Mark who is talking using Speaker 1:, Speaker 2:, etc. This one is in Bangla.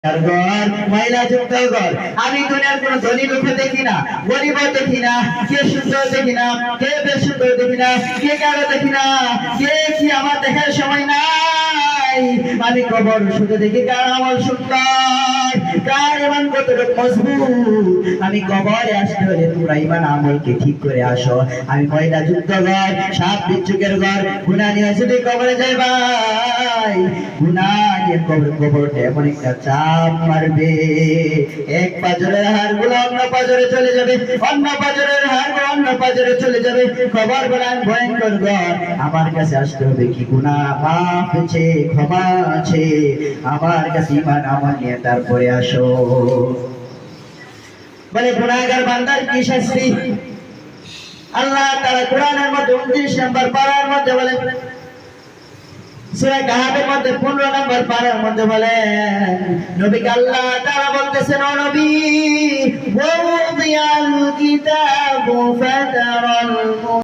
Speaker 1: ঘর মহিলা যুক্ত ঘর। আমি দুনিয়ার কোন ধনী লোকে দেখি না, গরিব দেখি না, কে সুন্দর দেখি না, কে বেশ সুন্দর দেখি না, কে কারো দেখি না, কে কি আমার দেখার সময় নাই। আমি কবর শুধু দেখি কার আমল সুন্দর, কার ইমান কতটুকু মজবুত। আমি কবরে আসতে হলে তোমরা ইমান আমলকে ঠিক করে আসো। আমি মহিলা যুক্ত ঘর, সাপ বিচ্ছুকের ঘর, গুনাহ নিয়ে যদি কবরে যাই ভাই, গুনাহ নিয়ে কবরটা এমন একটা চাপ মারবে, এক পাজরের হাড়গুলো অন্য পাজরে চলে যাবে, অন্য পাজরের হাড়গুলো অন্য পাজরে চলে যাবে। কবর বলেন ভয়ঙ্কর ঘর। আমার কাছে আসতে হবে কি গুনাহ মাফ আছে, ক্ষমা আছে, আমার কাছে ইমান আমল নিয়ে তারপরে আসো। বলে গুনাহগার বান্দার কি শাস্তি? আল্লাহ তাআলা কোরআনের মধ্যে 29 নম্বর পারার মধ্যে বলে, সূরা কাহাফের মধ্যে 15 নম্বর পারার মধ্যে বলেন, নবীকে আল্লাহ তাআলা বলতেছেন, ও নবী, ওয়াদিয়াল কিতাবু ফাতারাল